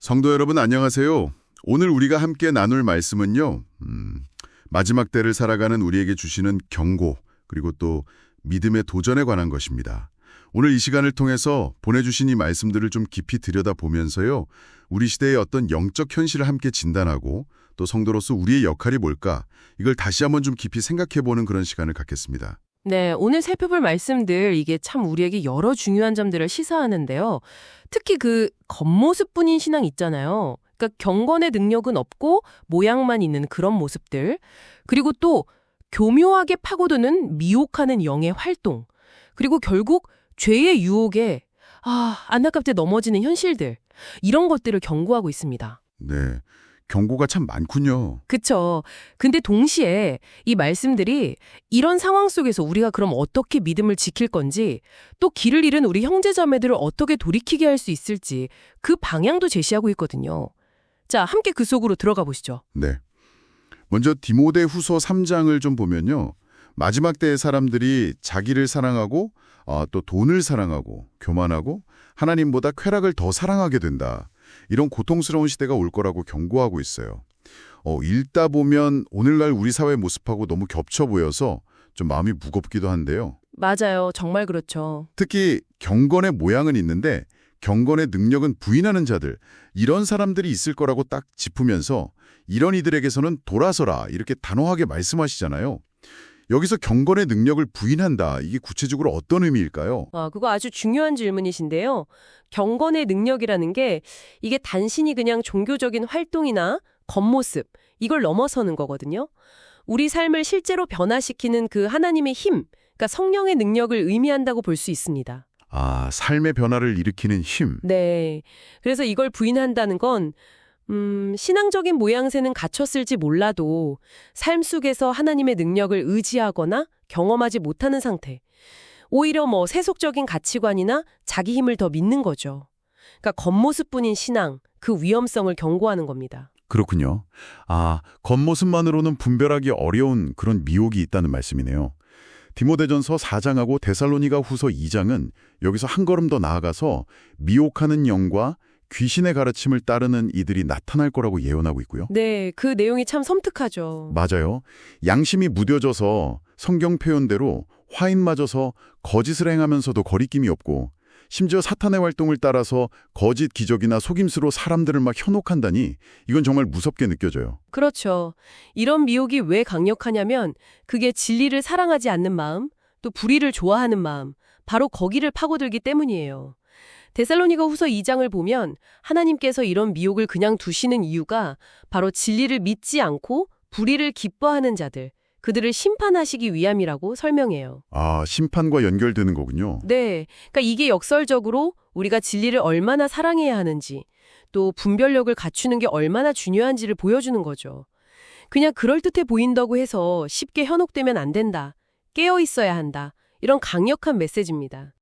성도 여러분 안녕하세요. 오늘 우리가 함께 나눌 말씀은요. 마지막 때를 살아가는 우리에게 주시는 경고 그리고 또 믿음의 도전에 관한 것입니다. 오늘 이 시간을 통해서 보내주신 이 말씀들을 좀 깊이 들여다보면서요. 우리 시대의 어떤 영적 현실을 함께 진단하고 또 성도로서 우리의 역할이 뭘까 이걸 다시 한번 좀 깊이 생각해보는 그런 시간을 갖겠습니다. 네, 오늘 살펴볼 말씀들 이게 참 우리에게 여러 중요한 점들을 시사하는데요. 특히 그 겉모습뿐인 신앙 있잖아요. 그러니까 경건의 능력은 없고 모양만 있는 그런 모습들. 그리고 또 교묘하게 파고드는 미혹하는 영의 활동. 그리고 결국 죄의 유혹에 안타깝게 넘어지는 현실들. 이런 것들을 경고하고 있습니다. 네, 경고가 참 많군요. 그쵸. 근데 동시에 이 말씀들이 이런 상황 속에서 우리가 그럼 어떻게 믿음을 지킬 건지 또 길을 잃은 우리 형제자매들을 어떻게 돌이키게 할 수 있을지 그 방향도 제시하고 있거든요. 자, 함께 그 속으로 들어가 보시죠. 네. 먼저 디모데후서 3장을 좀 보면요. 마지막 때의 사람들이 자기를 사랑하고 또 돈을 사랑하고 교만하고 하나님보다 쾌락을 더 사랑하게 된다. 이런 고통스러운 시대가 올 거라고 경고하고 있어요. 읽다 보면 오늘날 우리 사회 모습하고 너무 겹쳐 보여서 좀 마음이 무겁기도 한데요. 맞아요. 정말 그렇죠. 특히 경건의 모양은 있는데 경건의 능력은 부인하는 자들, 이런 사람들이 있을 거라고 딱 짚으면서 이런 이들에게서는 돌아서라 이렇게 단호하게 말씀하시잖아요. 여기서 경건의 능력을 부인한다. 이게 구체적으로 어떤 의미일까요? 그거 아주 중요한 질문이신데요. 경건의 능력이라는 게 이게 단순히 그냥 종교적인 활동이나 겉모습, 이걸 넘어서는 거거든요. 우리 삶을 실제로 변화시키는 그 하나님의 힘, 그러니까 성령의 능력을 의미한다고 볼 수 있습니다. 삶의 변화를 일으키는 힘. 네. 그래서 이걸 부인한다는 건 신앙적인 모양새는 갖췄을지 몰라도 삶 속에서 하나님의 능력을 의지하거나 경험하지 못하는 상태. 오히려 세속적인 가치관이나 자기 힘을 더 믿는 거죠. 그러니까 겉모습뿐인 신앙, 그 위험성을 경고하는 겁니다. 그렇군요. 겉모습만으로는 분별하기 어려운 그런 미혹이 있다는 말씀이네요. 디모데전서 4장하고 데살로니가 후서 2장은 여기서 한 걸음 더 나아가서 미혹하는 영과 귀신의 가르침을 따르는 이들이 나타날 거라고 예언하고 있고요. 네, 그 내용이 참 섬뜩하죠. 맞아요. 양심이 무뎌져서 성경 표현대로 화인 맞아서 거짓을 행하면서도 거리낌이 없고 심지어 사탄의 활동을 따라서 거짓 기적이나 속임수로 사람들을 막 현혹한다니 이건 정말 무섭게 느껴져요. 그렇죠. 이런 미혹이 왜 강력하냐면 그게 진리를 사랑하지 않는 마음, 또 불의를 좋아하는 마음, 바로 거기를 파고들기 때문이에요. 데살로니가 후서 2장을 보면 하나님께서 이런 미혹을 그냥 두시는 이유가 바로 진리를 믿지 않고 불의를 기뻐하는 자들, 그들을 심판하시기 위함이라고 설명해요. 심판과 연결되는 거군요. 네, 그러니까 이게 역설적으로 우리가 진리를 얼마나 사랑해야 하는지, 또 분별력을 갖추는 게 얼마나 중요한지를 보여주는 거죠. 그냥 그럴듯해 보인다고 해서 쉽게 현혹되면 안 된다, 깨어 있어야 한다, 이런 강력한 메시지입니다.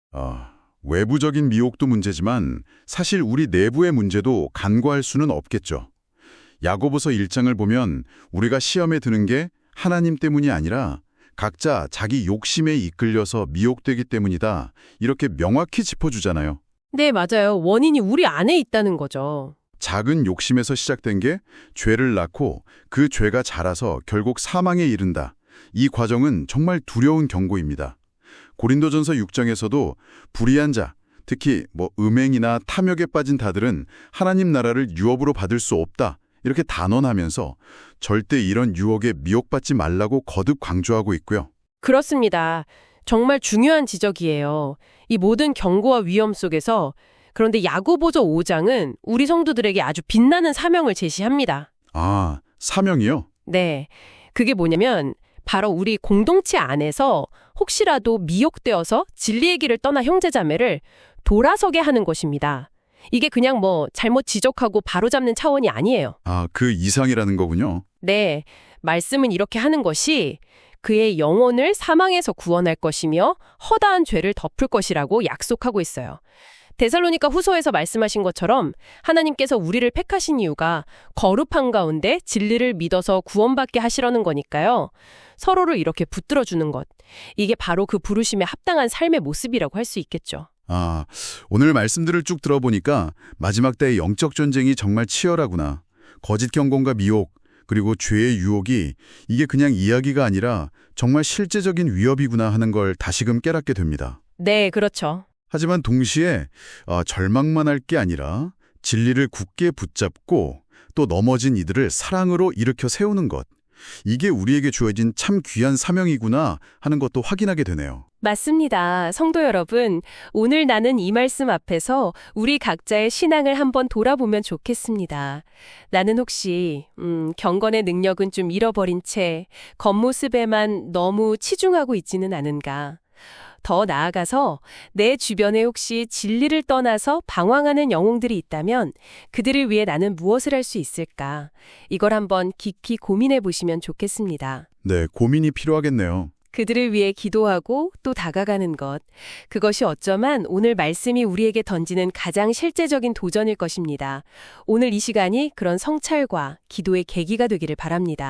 외부적인 미혹도 문제지만 사실 우리 내부의 문제도 간과할 수는 없겠죠. 야고보서 1장을 보면 우리가 시험에 드는 게 하나님 때문이 아니라 각자 자기 욕심에 이끌려서 미혹되기 때문이다. 이렇게 명확히 짚어주잖아요. 네, 맞아요. 원인이 우리 안에 있다는 거죠. 작은 욕심에서 시작된 게 죄를 낳고 그 죄가 자라서 결국 사망에 이른다. 이 과정은 정말 두려운 경고입니다. 고린도전서 6장에서도 불의한 자, 특히 음행이나 탐욕에 빠진 자들은 하나님 나라를 유업으로 받을 수 없다. 이렇게 단언하면서 절대 이런 유혹에 미혹받지 말라고 거듭 강조하고 있고요. 그렇습니다. 정말 중요한 지적이에요. 이 모든 경고와 위험 속에서 그런데 야고보서 5장은 우리 성도들에게 아주 빛나는 사명을 제시합니다. 사명이요? 네. 그게 뭐냐면 바로 우리 공동체 안에서 혹시라도 미혹되어서 진리의 길을 떠나 형제자매를 돌아서게 하는 것입니다. 이게 그냥 잘못 지적하고 바로잡는 차원이 아니에요. 그 이상이라는 거군요. 네, 말씀은 이렇게 하는 것이 그의 영혼을 사망에서 구원할 것이며 허다한 죄를 덮을 것이라고 약속하고 있어요. 데살로니가 후서에서 말씀하신 것처럼 하나님께서 우리를 택하신 이유가 거룩한 가운데 진리를 믿어서 구원받게 하시려는 거니까요. 서로를 이렇게 붙들어주는 것. 이게 바로 그 부르심에 합당한 삶의 모습이라고 할 수 있겠죠. 아, 오늘 말씀들을 쭉 들어보니까 마지막 때의 영적 전쟁이 정말 치열하구나. 거짓 경공과 미혹, 그리고 죄의 유혹이 이게 그냥 이야기가 아니라 정말 실제적인 위협이구나 하는 걸 다시금 깨닫게 됩니다. 네, 그렇죠. 하지만 동시에 절망만 할 게 아니라 진리를 굳게 붙잡고 또 넘어진 이들을 사랑으로 일으켜 세우는 것. 이게 우리에게 주어진 참 귀한 사명이구나 하는 것도 확인하게 되네요. 맞습니다. 성도 여러분, 오늘 나는 이 말씀 앞에서 우리 각자의 신앙을 한번 돌아보면 좋겠습니다. 나는 혹시 경건의 능력은 좀 잃어버린 채 겉모습에만 너무 치중하고 있지는 않은가? 더 나아가서 내 주변에 혹시 진리를 떠나서 방황하는 영혼들이 있다면 그들을 위해 나는 무엇을 할 수 있을까? 이걸 한번 깊이 고민해 보시면 좋겠습니다. 네, 고민이 필요하겠네요. 그들을 위해 기도하고 또 다가가는 것. 그것이 어쩌면 오늘 말씀이 우리에게 던지는 가장 실제적인 도전일 것입니다. 오늘 이 시간이 그런 성찰과 기도의 계기가 되기를 바랍니다.